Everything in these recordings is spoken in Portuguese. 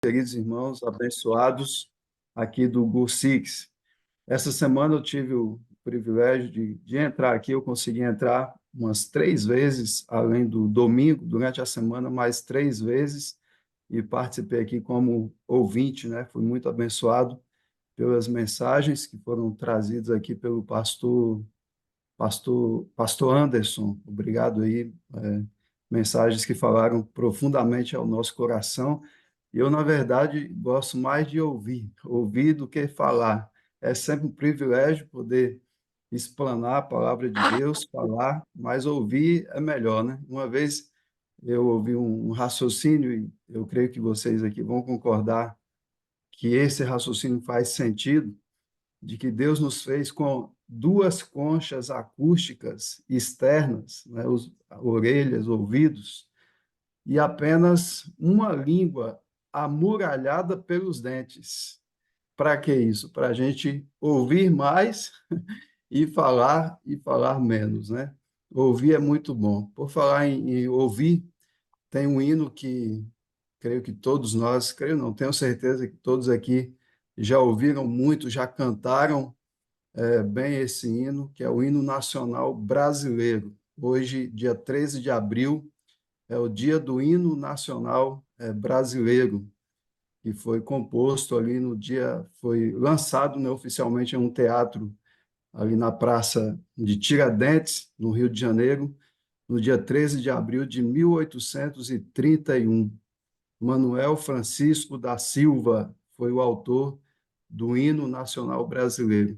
Queridos irmãos abençoados aqui do GurSix. Essa semana eu tive o privilégio de entrar aqui, eu consegui entrar umas 3 vezes, além do domingo, durante a semana, mais 3 vezes, e participei aqui como ouvinte, né? Fui muito abençoado pelas mensagens que foram trazidas aqui pelo pastor Anderson. Obrigado aí, mensagens que falaram profundamente ao nosso coração. Eu, na verdade, gosto mais de ouvir do que falar. É sempre um privilégio poder explanar a palavra de Deus, falar, mas ouvir é melhor, né? Uma vez eu ouvi um raciocínio, e eu creio que vocês aqui vão concordar que esse raciocínio faz sentido, de que Deus nos fez com duas conchas acústicas externas, né? Orelhas, ouvidos, e apenas uma língua amuralhada pelos dentes. Para que isso? Para a gente ouvir mais e falar menos, né? Ouvir é muito bom. Por falar em ouvir, tem um hino que creio que todos nós, creio não, tenho certeza que todos aqui já ouviram muito, já cantaram bem esse hino, que é o hino nacional brasileiro. Hoje, dia 13 de abril, é o dia do hino nacional brasileiro, que foi composto ali no dia, foi lançado, né, oficialmente em um teatro ali na Praça de Tiradentes, no Rio de Janeiro, no dia 13 de abril de 1831. Manuel Francisco da Silva foi o autor do hino nacional brasileiro.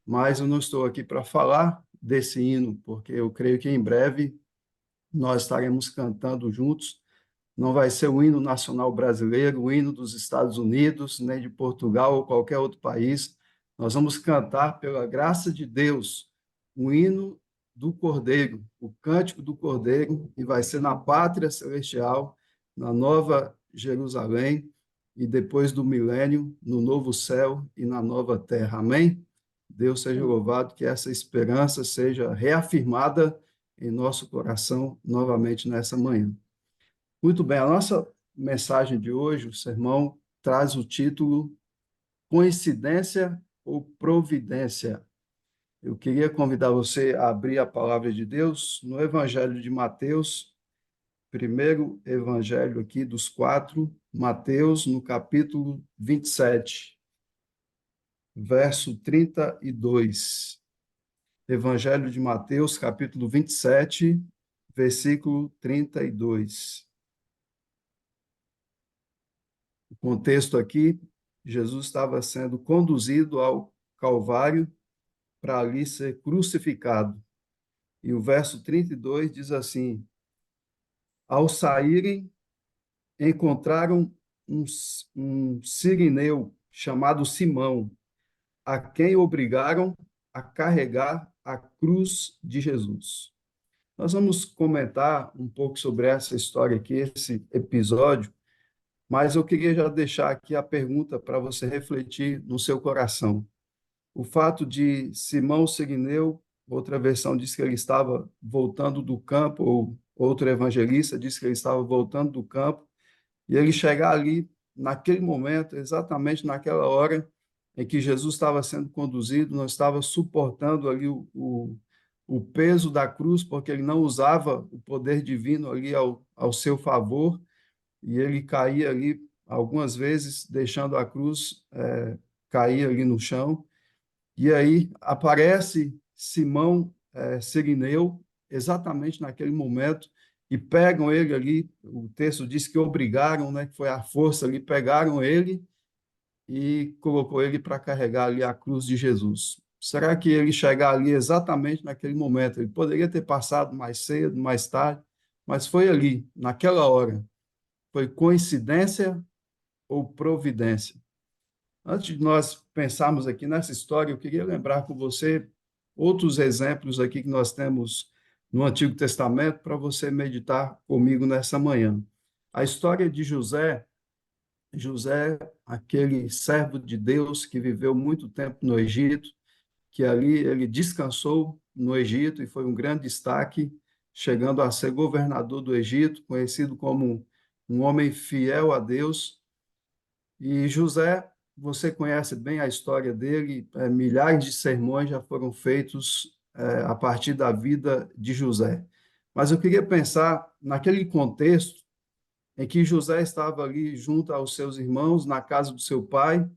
Mas eu não estou aqui para falar desse hino, porque eu creio que em breve nós estaremos cantando juntos. Não vai ser o hino nacional brasileiro, o hino dos Estados Unidos, nem de Portugal ou qualquer outro país. Nós vamos cantar, pela graça de Deus, o hino do Cordeiro, o cântico do Cordeiro, e vai ser na pátria celestial, na Nova Jerusalém, e depois do milênio, no novo céu e na nova terra. Amém? Deus seja louvado, que essa esperança seja reafirmada em nosso coração novamente nessa manhã. Muito bem, a nossa mensagem de hoje, o sermão, traz o título Coincidência ou Providência? Eu queria convidar você a abrir a palavra de Deus no Evangelho de Mateus, primeiro evangelho aqui dos quatro, Mateus, no capítulo 27, verso 32. Evangelho de Mateus, capítulo 27, versículo 32. O contexto aqui, Jesus estava sendo conduzido ao Calvário para ali ser crucificado. E o verso 32 diz assim: Ao saírem, encontraram um sirineu chamado Simão, a quem obrigaram a carregar a cruz de Jesus. Nós vamos comentar um pouco sobre essa história aqui, esse episódio, mas eu queria já deixar aqui a pergunta para você refletir no seu coração. O fato de Simão Sirineu, outra versão diz que ele estava voltando do campo, ou outro evangelista diz que ele estava voltando do campo, e ele chegar ali, naquele momento, exatamente naquela hora em que Jesus estava sendo conduzido, não estava suportando ali o peso da cruz, porque ele não usava o poder divino ali ao seu favor, e ele caía ali algumas vezes, deixando a cruz cair ali no chão. E aí aparece Simão Sirineu, exatamente naquele momento, e pegam ele ali, o texto diz que obrigaram, né, que foi a força ali, pegaram ele e colocou ele para carregar ali a cruz de Jesus. Será que ele chegar ali exatamente naquele momento? Ele poderia ter passado mais cedo, mais tarde, mas foi ali, naquela hora. Foi coincidência ou providência? Antes de nós pensarmos aqui nessa história, eu queria lembrar com você outros exemplos aqui que nós temos no Antigo Testamento para você meditar comigo nessa manhã. A história de José, aquele servo de Deus que viveu muito tempo no Egito, que ali ele descansou no Egito e foi um grande destaque, chegando a ser governador do Egito, conhecido como um homem fiel a Deus. E José, você conhece bem a história dele, milhares de sermões já foram feitos a partir da vida de José. Mas eu queria pensar naquele contexto em que José estava ali junto aos seus irmãos, na casa do seu pai,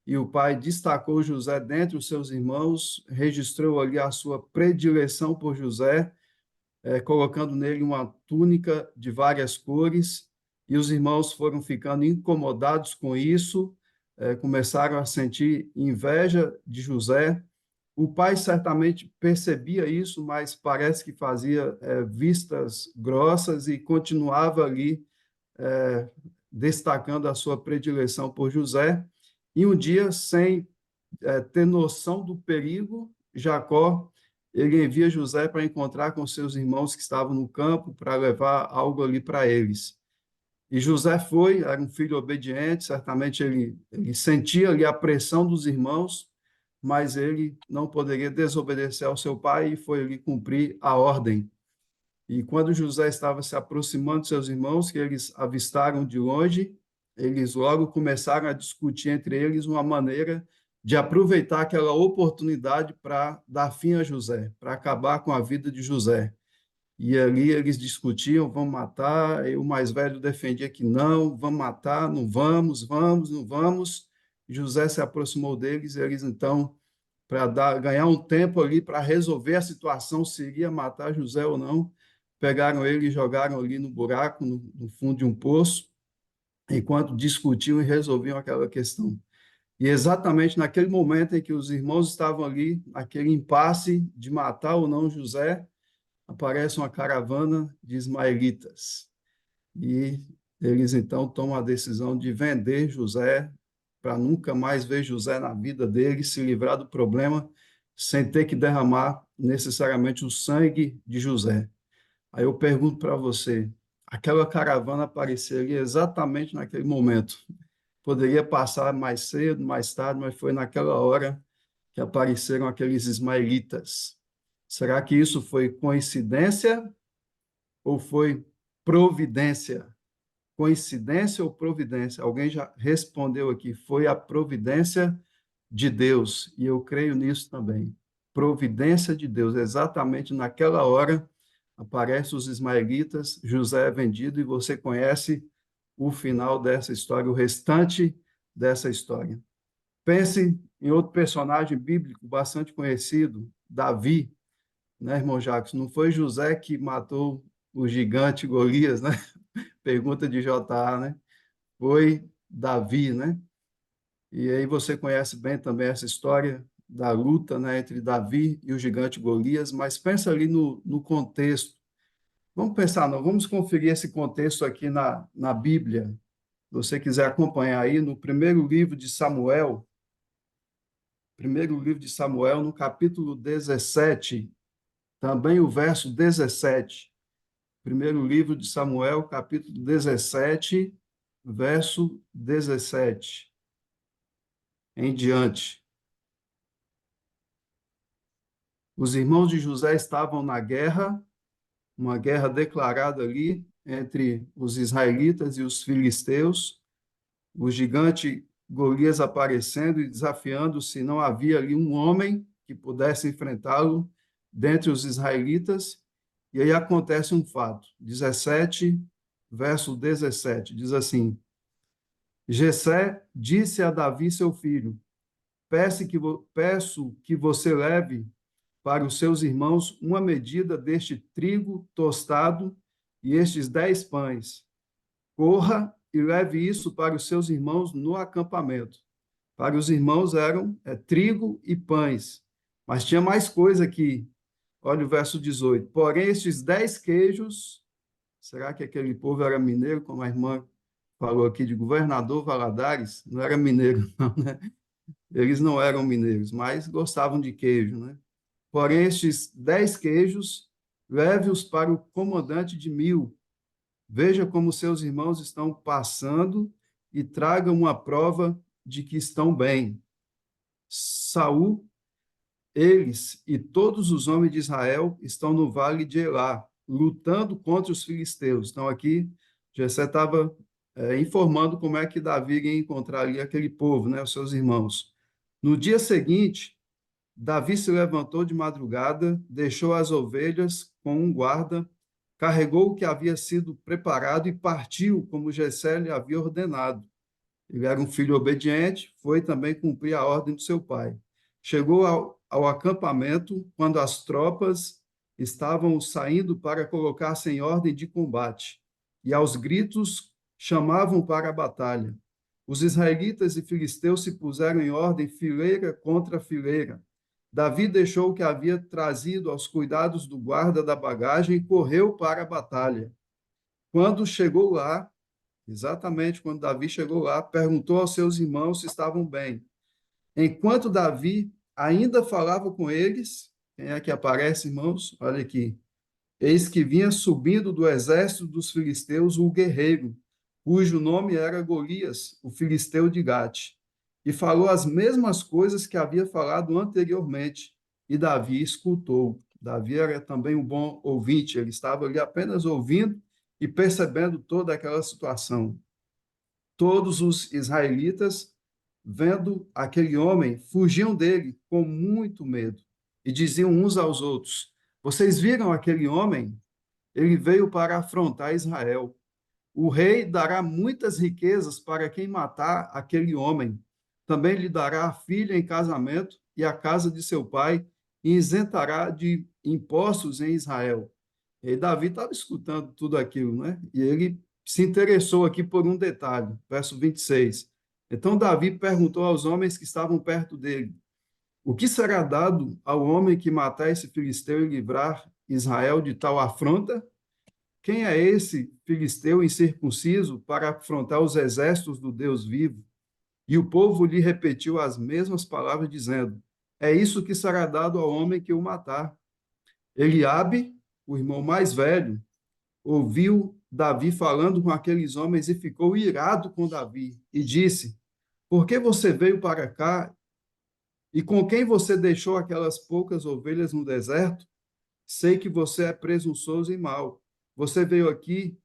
e o pai destacou José dentre os seus irmãos, registrou ali a sua predileção por José, colocando nele uma túnica de várias cores, e os irmãos foram ficando incomodados com isso, começaram a sentir inveja de José. O pai certamente percebia isso, mas parece que fazia vistas grossas e continuava ali destacando a sua predileção por José. E um dia, sem ter noção do perigo, Jacó ele envia José para encontrar com seus irmãos que estavam no campo para levar algo ali para eles. E José foi, era um filho obediente, certamente ele sentia ali a pressão dos irmãos, mas ele não poderia desobedecer ao seu pai e foi ali cumprir a ordem. E quando José estava se aproximando de seus irmãos, que eles avistaram de longe, eles logo começaram a discutir entre eles uma maneira de aproveitar aquela oportunidade para dar fim a José, para acabar com a vida de José. E ali eles discutiam, vamos matar, e o mais velho defendia que não, vamos matar, não vamos, vamos, não vamos. José se aproximou deles, e eles então, para ganhar um tempo ali para resolver a situação, se iria matar José ou não, pegaram ele e jogaram ali no buraco, no fundo de um poço, enquanto discutiam e resolviam aquela questão. E exatamente naquele momento em que os irmãos estavam ali, naquele impasse de matar ou não José, aparece uma caravana de ismaelitas. E eles então tomam a decisão de vender José para nunca mais ver José na vida dele, se livrar do problema, sem ter que derramar necessariamente o sangue de José. Aí eu pergunto para você, aquela caravana apareceria exatamente naquele momento. Poderia passar mais cedo, mais tarde, mas foi naquela hora que apareceram aqueles ismaelitas. Será que isso foi coincidência ou foi providência? Coincidência ou providência? Alguém já respondeu aqui, foi a providência de Deus, e eu creio nisso também. Providência de Deus, exatamente naquela hora aparecem os ismaelitas, José é vendido e você conhece o final dessa história, o restante dessa história. Pense em outro personagem bíblico bastante conhecido, Davi, né, irmão Jacques? Não foi José que matou o gigante Golias, né? Pergunta de JA, né? Foi Davi, né? E aí você conhece bem também essa história da luta, né, entre Davi e o gigante Golias, mas pensa ali no contexto. Vamos pensar, não, vamos conferir esse contexto aqui na Bíblia. Se você quiser acompanhar aí, no primeiro livro de Samuel, no capítulo 17, também o verso 17. Primeiro livro de Samuel, capítulo 17, verso 17 em diante. Os irmãos de José estavam na guerra, uma guerra declarada ali entre os israelitas e os filisteus, o gigante Golias aparecendo e desafiando se não havia ali um homem que pudesse enfrentá-lo dentre os israelitas. E aí acontece um fato, 17, verso 17, diz assim: Jessé disse a Davi, seu filho, peço que você leve para os seus irmãos uma medida deste trigo tostado e estes 10 pães. Corra e leve isso para os seus irmãos no acampamento. Para os irmãos eram trigo e pães. Mas tinha mais coisa aqui. Olha o verso 18. Porém, estes 10 queijos, será que aquele povo era mineiro, como a irmã falou aqui, de Governador Valadares? Não era mineiro, não, né? Eles não eram mineiros, mas gostavam de queijo, né? Porém, estes 10 queijos, leve-os para o comandante de 1000. Veja como seus irmãos estão passando e traga uma prova de que estão bem. Saul, eles e todos os homens de Israel estão no vale de Elá, lutando contra os filisteus. Então, aqui, Jessé estava informando como é que Davi iria encontrar ali aquele povo, né, os seus irmãos. No dia seguinte, Davi se levantou de madrugada, deixou as ovelhas com um guarda, carregou o que havia sido preparado e partiu, como Jessé lhe havia ordenado. Ele era um filho obediente, foi também cumprir a ordem do seu pai. Chegou ao acampamento quando as tropas estavam saindo para colocar-se em ordem de combate, e aos gritos chamavam para a batalha. Os israelitas e filisteus se puseram em ordem, fileira contra fileira. Davi deixou o que havia trazido aos cuidados do guarda da bagagem e correu para a batalha. Quando chegou lá, exatamente quando Davi chegou lá, perguntou aos seus irmãos se estavam bem. Enquanto Davi ainda falava com eles, quem é que aparece, irmãos? Olha aqui. Eis que vinha subindo do exército dos filisteus o guerreiro, cujo nome era Golias, o filisteu de Gate, e falou as mesmas coisas que havia falado anteriormente, e Davi escutou. Davi era também um bom ouvinte, ele estava ali apenas ouvindo e percebendo toda aquela situação. Todos os israelitas, vendo aquele homem, fugiam dele com muito medo e diziam uns aos outros: Vocês viram aquele homem? Ele veio para afrontar Israel. O rei dará muitas riquezas para quem matar aquele homem. Também lhe dará a filha em casamento e a casa de seu pai, e isentará de impostos em Israel. E Davi estava escutando tudo aquilo, né? E ele se interessou aqui por um detalhe, verso 26. Então Davi perguntou aos homens que estavam perto dele: O que será dado ao homem que matar esse filisteu e livrar Israel de tal afronta? Quem é esse filisteu incircunciso para afrontar os exércitos do Deus vivo? E o povo lhe repetiu as mesmas palavras, dizendo: É isso que será dado ao homem que o matar. Eliabe, o irmão mais velho, ouviu Davi falando com aqueles homens e ficou irado com Davi e disse: Por que você veio para cá e com quem você deixou aquelas poucas ovelhas no deserto? Sei que você é presunçoso e mau. Você veio aqui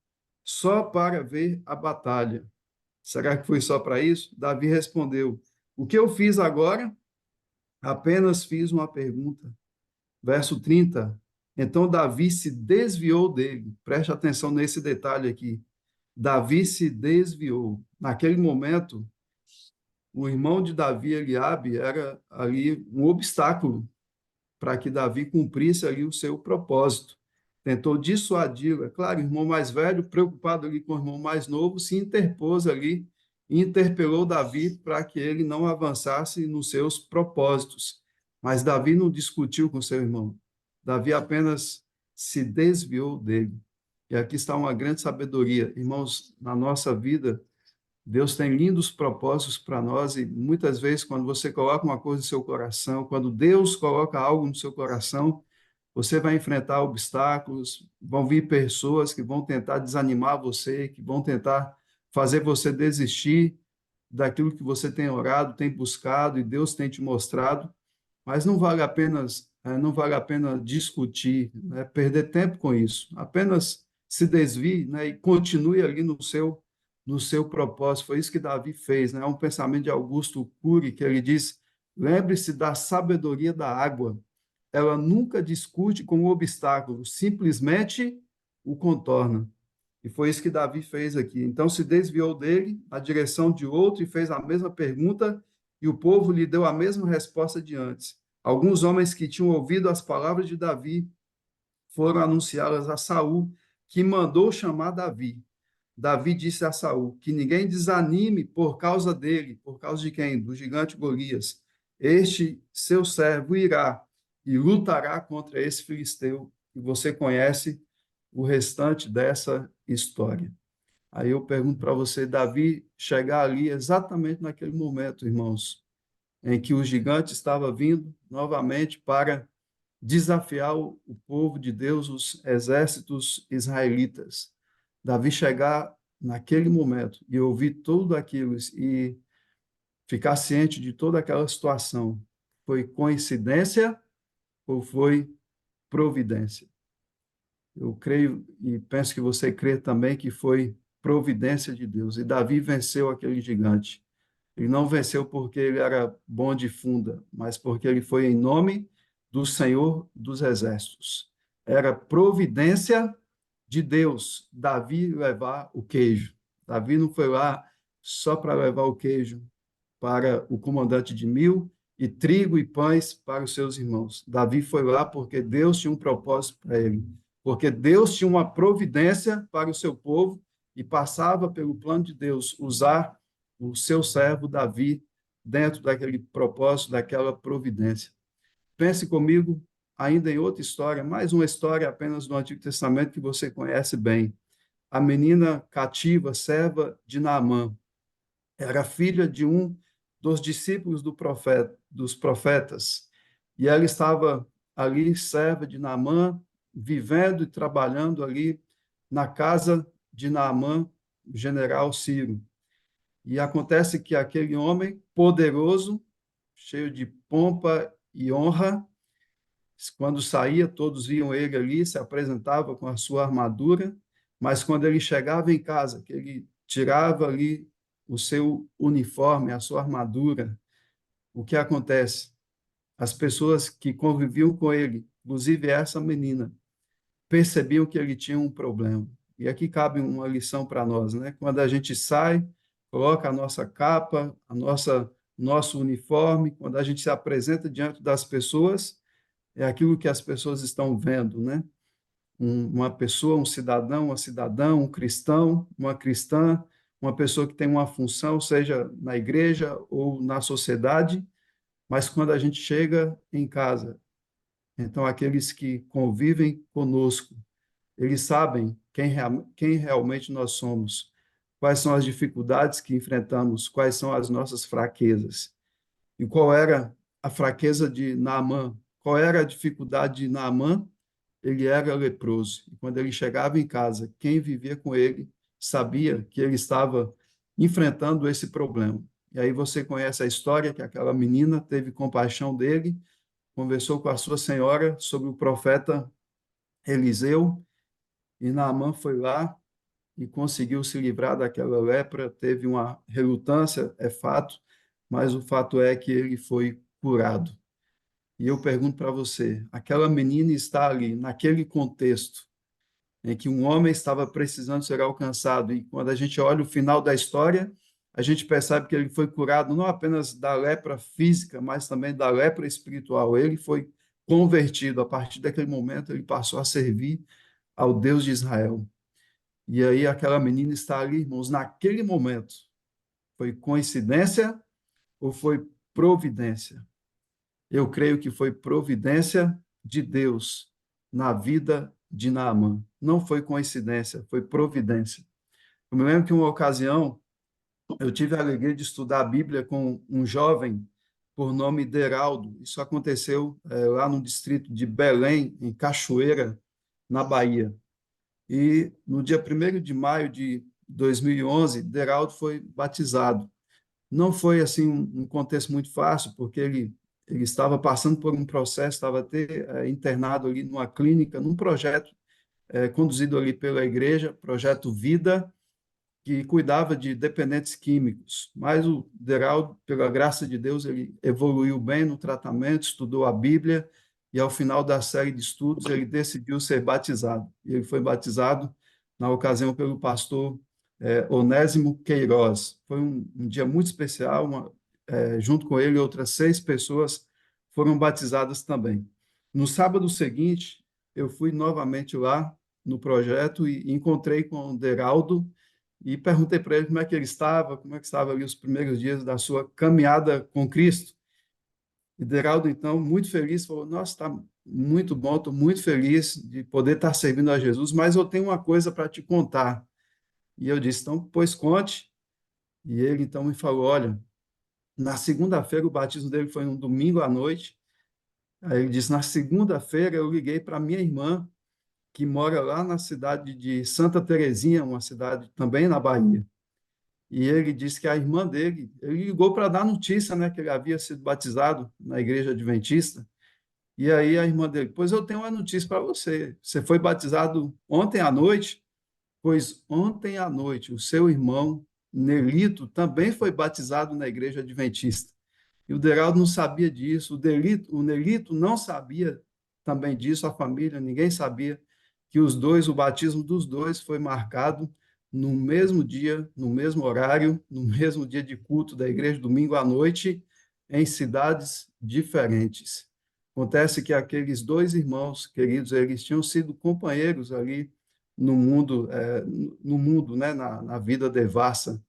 só para ver a batalha. Será que foi só para isso? Davi respondeu: O que eu fiz agora? Apenas fiz uma pergunta. Verso 30. Então Davi se desviou dele. Preste atenção nesse detalhe aqui. Davi se desviou. Naquele momento, o irmão de Davi, Eliabe, era ali um obstáculo para que Davi cumprisse ali o seu propósito. Tentou dissuadi-lo. É claro, o irmão mais velho, preocupado ali com o irmão mais novo, se interpôs ali e interpelou Davi para que ele não avançasse nos seus propósitos. Mas Davi não discutiu com seu irmão. Davi apenas se desviou dele. E aqui está uma grande sabedoria. Irmãos, na nossa vida, Deus tem lindos propósitos para nós e muitas vezes quando você coloca uma coisa no seu coração, quando Deus coloca algo no seu coração, você vai enfrentar obstáculos, vão vir pessoas que vão tentar desanimar você, que vão tentar fazer você desistir daquilo que você tem orado, tem buscado e Deus tem te mostrado, mas não vale a pena discutir, né, perder tempo com isso. Apenas se desvie, né, e continue ali no seu propósito. Foi isso que Davi fez, né? É um pensamento de Augusto Cury que ele diz: lembre-se da sabedoria da água. Ela nunca discute com o obstáculo, simplesmente o contorna. E foi isso que Davi fez aqui. Então se desviou dele na direção de outro e fez a mesma pergunta, e o povo lhe deu a mesma resposta de antes. Alguns homens que tinham ouvido as palavras de Davi foram anunciá-las a Saul, que mandou chamar Davi. Davi disse a Saul que ninguém desanime por causa dele, por causa de quem? Do gigante Golias. Este seu servo irá e lutará contra esse filisteu. E você conhece o restante dessa história. Aí eu pergunto para você, Davi chegar ali exatamente naquele momento, irmãos, em que o gigante estava vindo novamente para desafiar o povo de Deus, os exércitos israelitas. Davi chegar naquele momento e ouvir tudo aquilo e ficar ciente de toda aquela situação, foi coincidência ou foi providência? Eu creio e penso que você crê também que foi providência de Deus. E Davi venceu aquele gigante. Ele não venceu porque ele era bom de funda, mas porque ele foi em nome do Senhor dos Exércitos. Era providência de Deus, Davi levar o queijo. Davi não foi lá só para levar o queijo para o comandante de 1000 e trigo e pães para os seus irmãos. Davi foi lá porque Deus tinha um propósito para ele, porque Deus tinha uma providência para o seu povo e passava pelo plano de Deus usar o seu servo Davi dentro daquele propósito, daquela providência. Pense comigo ainda em outra história, mais uma história apenas do Antigo Testamento que você conhece bem. A menina cativa, serva de Naamã, era filha de um dos discípulos dos profetas, e ela estava ali, serva de Naamã, vivendo e trabalhando ali na casa de Naamã, general Ciro. E acontece que aquele homem poderoso, cheio de pompa e honra, quando saía, todos viam ele ali, se apresentava com a sua armadura, mas quando ele chegava em casa, que ele tirava ali o seu uniforme, a sua armadura, o que acontece? As pessoas que conviviam com ele, inclusive essa menina, percebiam que ele tinha um problema. E aqui cabe uma lição para nós, né? Quando a gente sai, coloca a nossa capa, nosso uniforme, quando a gente se apresenta diante das pessoas, é aquilo que as pessoas estão vendo, né? Uma pessoa, um cidadão, uma cidadã, um cristão, uma cristã, uma pessoa que tem uma função, seja na igreja ou na sociedade, mas quando a gente chega em casa, então aqueles que convivem conosco, eles sabem quem realmente nós somos, quais são as dificuldades que enfrentamos, quais são as nossas fraquezas. E qual era a fraqueza de Naamã? Qual era a dificuldade de Naamã? Ele era leproso. E quando ele chegava em casa, quem vivia com ele sabia que ele estava enfrentando esse problema. E aí você conhece a história que aquela menina teve compaixão dele, conversou com a sua senhora sobre o profeta Eliseu, e Naamã foi lá e conseguiu se livrar daquela lepra, teve uma relutância, é fato, mas o fato é que ele foi curado. E eu pergunto para você, aquela menina está ali, naquele contexto, em que um homem estava precisando ser alcançado, e quando a gente olha o final da história, a gente percebe que ele foi curado não apenas da lepra física, mas também da lepra espiritual. Ele foi convertido. A partir daquele momento, ele passou a servir ao Deus de Israel. E aí aquela menina está ali, irmãos, naquele momento. Foi coincidência ou foi providência? Eu creio que foi providência de Deus na vida de Naamã. Não foi coincidência, foi providência. Eu me lembro que uma ocasião eu tive a alegria de estudar a Bíblia com um jovem por nome Deraldo. Isso aconteceu lá no distrito de Belém, em Cachoeira, na Bahia. E no dia 1º de maio de 2011, Deraldo foi batizado. Não foi assim um contexto muito fácil, porque ele estava passando por um processo, estava até internado ali numa clínica, num projeto conduzido ali pela igreja, projeto Vida, que cuidava de dependentes químicos. Mas o Deraldo, pela graça de Deus, ele evoluiu bem no tratamento, estudou a Bíblia, e ao final da série de estudos, ele decidiu ser batizado. E ele foi batizado, na ocasião, pelo pastor Onésimo Queiroz. Foi um dia muito especial, junto com ele, outras 6 pessoas foram batizadas também. No sábado seguinte, eu fui novamente lá no projeto e encontrei com o Deraldo, e perguntei para ele como é que ele estava, como é que estava ali os primeiros dias da sua caminhada com Cristo. E Deraldo, então, muito feliz, falou, nossa, está muito bom, estou muito feliz de poder estar servindo a Jesus, mas eu tenho uma coisa para te contar. E eu disse, então, pois conte. E ele, então, me falou, olha, na segunda-feira, o batismo dele foi um domingo à noite. Aí ele disse, na segunda-feira eu liguei para minha irmã, que mora lá na cidade de Santa Terezinha, uma cidade também na Bahia. E ele disse que a irmã dele, ele ligou para dar notícia, né, que ele havia sido batizado na igreja adventista. E aí a irmã dele, pois eu tenho uma notícia para você. Você foi batizado ontem à noite? pois ontem à noite o seu irmão Nelito também foi batizado na igreja adventista. E o Deraldo não sabia disso, o Nelito não sabia também disso, a família, ninguém sabia que os dois, o batismo dos dois foi marcado no mesmo dia, no mesmo horário, no mesmo dia de culto da igreja, domingo à noite, em cidades diferentes. Acontece que aqueles dois irmãos queridos, eles tinham sido companheiros ali no mundo, né, na vida devassa.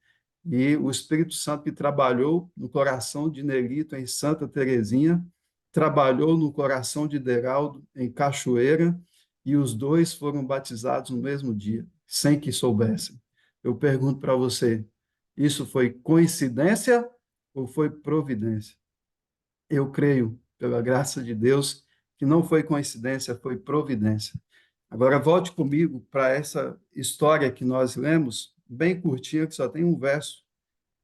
E o Espírito Santo que trabalhou no coração de Nelito, em Santa Terezinha, trabalhou no coração de Deraldo, em Cachoeira, e os dois foram batizados no mesmo dia, sem que soubessem. Eu pergunto para você, isso foi coincidência ou foi providência? Eu creio, pela graça de Deus, que não foi coincidência, foi providência. Agora, volte comigo para essa história que nós lemos, bem curtinha, que só tem um verso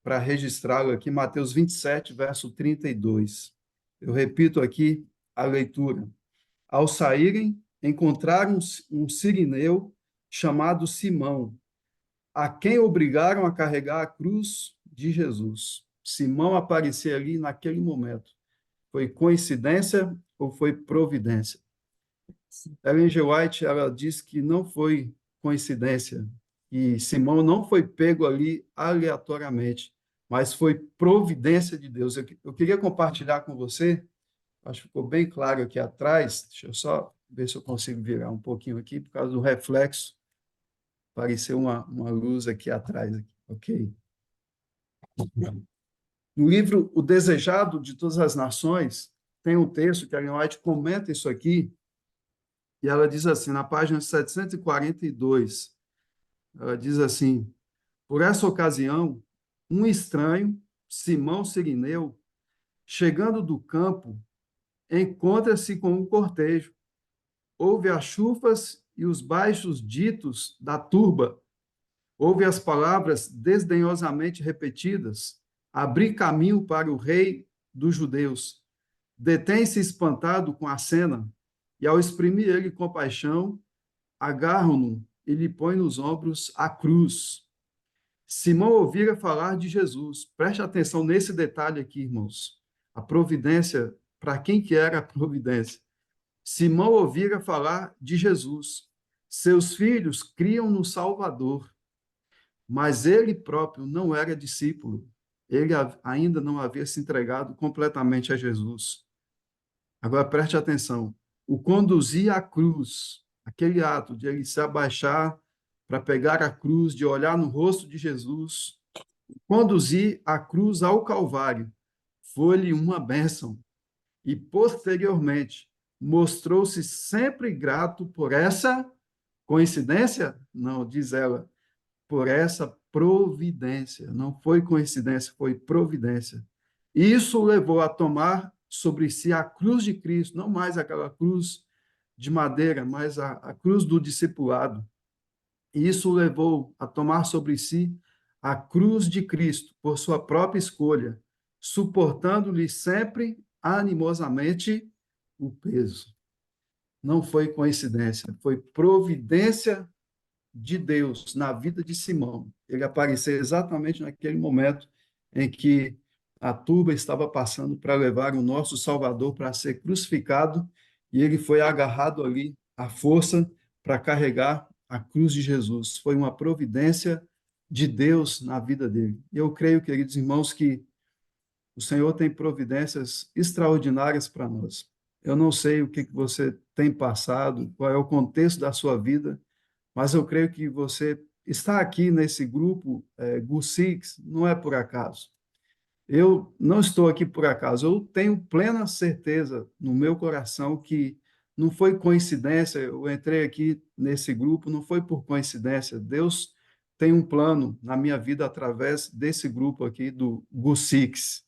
para registrá-lo aqui, Mateus 27, verso 32. Eu repito aqui a leitura. Ao saírem, encontraram um sirineu chamado Simão, a quem obrigaram a carregar a cruz de Jesus. Simão aparecia ali naquele momento. Foi coincidência ou foi providência? Ellen G. White, ela diz que não foi coincidência, e Simão não foi pego ali aleatoriamente, mas foi providência de Deus. Eu queria compartilhar com você, acho que ficou bem claro aqui atrás, deixa eu só ver se eu consigo virar um pouquinho aqui, por causa do reflexo, apareceu uma luz aqui atrás, aqui. Ok. No livro O Desejado de Todas as Nações, tem um texto que a Ellen White comenta isso aqui, e ela diz assim, na página 742, ela diz assim: por essa ocasião, um estranho, Simão Sirineu, chegando do campo, encontra-se com um cortejo. Ouve as chufas e os baixos ditos da turba, ouve as palavras desdenhosamente repetidas, abrir caminho para o rei dos judeus. Detém-se espantado com a cena, e ao exprimir ele compaixão, agarram-no e lhe põem nos ombros a cruz. Simão ouvira falar de Jesus. Preste atenção nesse detalhe aqui, irmãos. A providência, para quem que era a providência? Simão ouvira falar de Jesus. Seus filhos criam no Salvador, mas ele próprio não era discípulo. Ele ainda não havia se entregado completamente a Jesus. Agora preste atenção. O conduzia à cruz, aquele ato de ele se abaixar para pegar a cruz, de olhar no rosto de Jesus, conduzir a cruz ao Calvário, foi-lhe uma bênção. E, posteriormente, mostrou-se sempre grato por essa coincidência? Não, diz ela, por essa providência. Não foi coincidência, foi providência. Isso o levou a tomar sobre si a cruz de Cristo, não mais aquela cruz de madeira, mas a cruz do discipulado. E isso o levou a tomar sobre si a cruz de Cristo, por sua própria escolha, suportando-lhe sempre animosamente o peso. Não foi coincidência, foi providência de Deus na vida de Simão. Ele apareceu exatamente naquele momento em que a turba estava passando para levar o nosso Salvador para ser crucificado, e ele foi agarrado ali à força para carregar a cruz de Jesus. Foi uma providência de Deus na vida dele. E eu creio, queridos irmãos, que o Senhor tem providências extraordinárias para nós. Eu não sei o que você tem passado, qual é o contexto da sua vida, mas eu creio que você está aqui nesse grupo GUSIX não é por acaso. Eu não estou aqui por acaso, eu tenho plena certeza no meu coração que não foi coincidência, eu entrei aqui nesse grupo, não foi por coincidência. Deus tem um plano na minha vida através desse grupo aqui do GUSIX.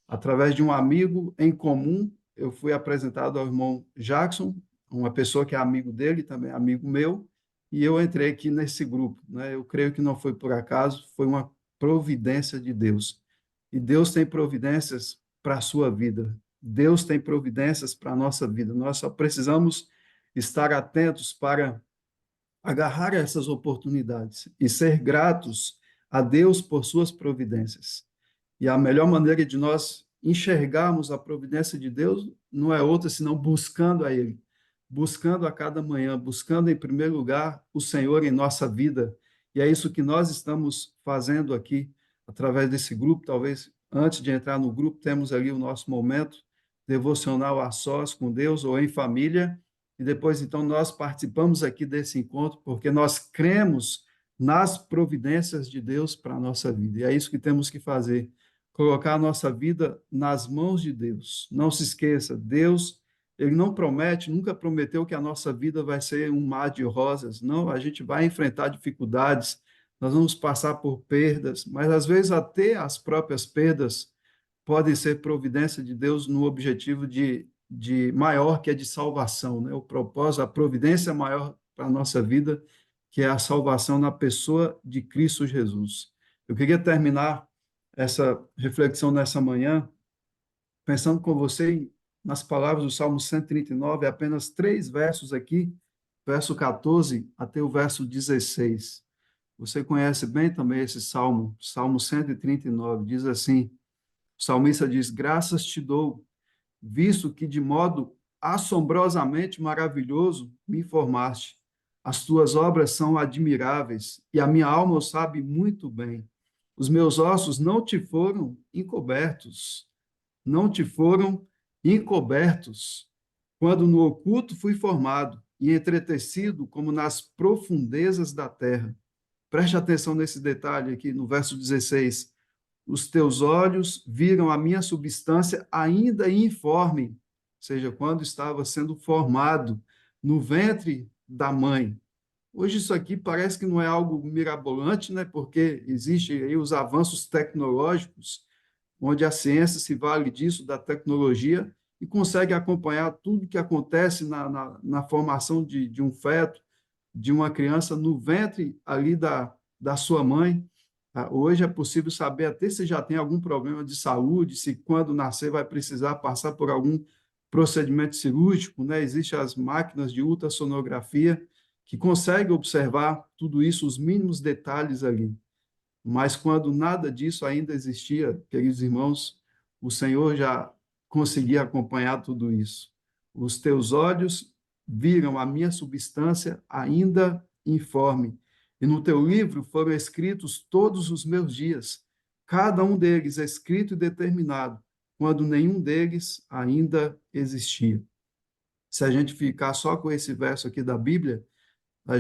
Através de um amigo em comum, eu fui apresentado ao irmão Jackson, uma pessoa que é amigo dele, também amigo meu, e eu entrei aqui nesse grupo, né? Eu creio que não foi por acaso, foi uma providência de Deus. E Deus tem providências para a sua vida. Deus tem providências para a nossa vida. Nós só precisamos estar atentos para agarrar essas oportunidades e ser gratos a Deus por suas providências. E a melhor maneira de nós enxergarmos a providência de Deus não é outra senão buscando a Ele, buscando a cada manhã, buscando em primeiro lugar o Senhor em nossa vida. E é isso que nós estamos fazendo aqui, através desse grupo. Talvez antes de entrar no grupo, temos ali o nosso momento devocional a sós com Deus ou em família. E depois, então, nós participamos aqui desse encontro porque nós cremos nas providências de Deus para a nossa vida. E é isso que temos que fazer, colocar a nossa vida nas mãos de Deus. Não se esqueça, Deus, ele não promete, nunca prometeu que a nossa vida vai ser um mar de rosas. Não, a gente vai enfrentar dificuldades, nós vamos passar por perdas, mas às vezes até as próprias perdas podem ser providência de Deus no objetivo de maior, que é de salvação, né? O propósito, a providência maior para a nossa vida, que é a salvação na pessoa de Cristo Jesus. Eu queria terminar essa reflexão nessa manhã pensando com você nas palavras do Salmo 139, apenas 3 versos aqui, verso 14 até o verso 16. Você conhece bem também esse salmo, Salmo 139, diz assim: o salmista diz: Graças te dou, visto que de modo assombrosamente maravilhoso me informaste. As tuas obras são admiráveis e a minha alma o sabe muito bem. Os meus ossos não te foram encobertos, não te foram encobertos, quando no oculto fui formado e entretecido como nas profundezas da terra. Preste atenção nesse detalhe aqui no verso 16. Os teus olhos viram a minha substância ainda informe, ou seja, quando estava sendo formado no ventre da mãe. Hoje isso aqui parece que não é algo mirabolante, né? Porque existem aí os avanços tecnológicos, onde a ciência se vale disso, da tecnologia, e consegue acompanhar tudo que acontece na formação de um feto, de uma criança no ventre ali da sua mãe. Hoje é possível saber até se já tem algum problema de saúde, se quando nascer vai precisar passar por algum procedimento cirúrgico, né? Existem as máquinas de ultrassonografia que conseguem observar tudo isso, os mínimos detalhes ali. Mas quando nada disso ainda existia, queridos irmãos, o Senhor já conseguia acompanhar tudo isso. Os teus olhos viram a minha substância ainda informe, e no teu livro foram escritos todos os meus dias, cada um deles escrito e determinado, quando nenhum deles ainda existia. Se a gente ficar só com esse verso aqui da Bíblia, por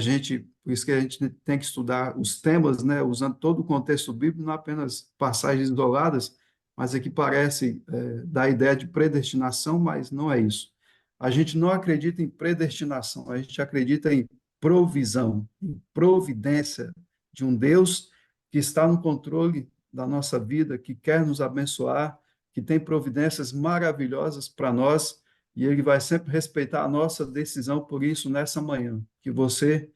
isso que a gente tem que estudar os temas, né, usando todo o contexto bíblico, não apenas passagens isoladas, mas aqui parece dar a ideia de predestinação, mas não é isso. A gente não acredita em predestinação, a gente acredita em provisão, em providência de um Deus que está no controle da nossa vida, que quer nos abençoar, que tem providências maravilhosas para nós, e ele vai sempre respeitar a nossa decisão. Por isso, nessa manhã, que você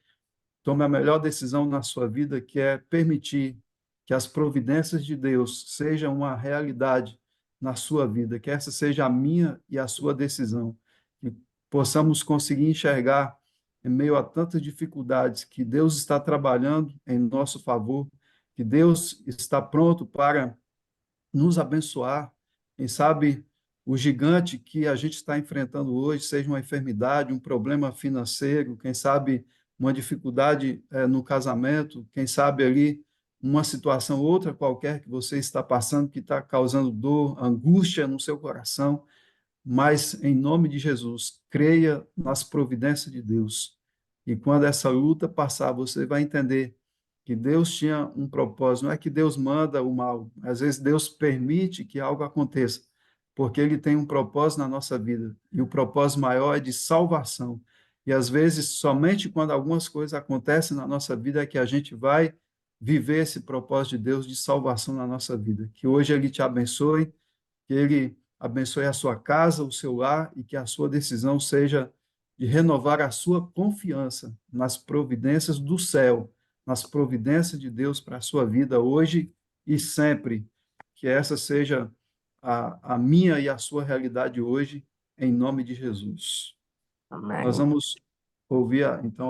tome a melhor decisão na sua vida, que é permitir que as providências de Deus sejam uma realidade na sua vida, que essa seja a minha e a sua decisão, que possamos conseguir enxergar, em meio a tantas dificuldades, que Deus está trabalhando em nosso favor, que Deus está pronto para nos abençoar. Quem sabe o gigante que a gente está enfrentando hoje, seja uma enfermidade, um problema financeiro, quem sabe uma dificuldade no casamento, quem sabe ali uma situação outra qualquer que você está passando, que está causando dor, angústia no seu coração, mas em nome de Jesus, creia nas providências de Deus. E quando essa luta passar, você vai entender que Deus tinha um propósito. Não é que Deus manda o mal, às vezes Deus permite que algo aconteça, porque Ele tem um propósito na nossa vida, e o propósito maior é de salvação. E às vezes, somente quando algumas coisas acontecem na nossa vida é que a gente vai viver esse propósito de Deus de salvação na nossa vida. Que hoje Ele te abençoe, que Ele abençoe a sua casa, o seu lar, e que a sua decisão seja de renovar a sua confiança nas providências do céu, nas providências de Deus para a sua vida hoje e sempre. Que essa seja a minha e a sua realidade hoje, em nome de Jesus. Nós Amém. vamos ouvir, então,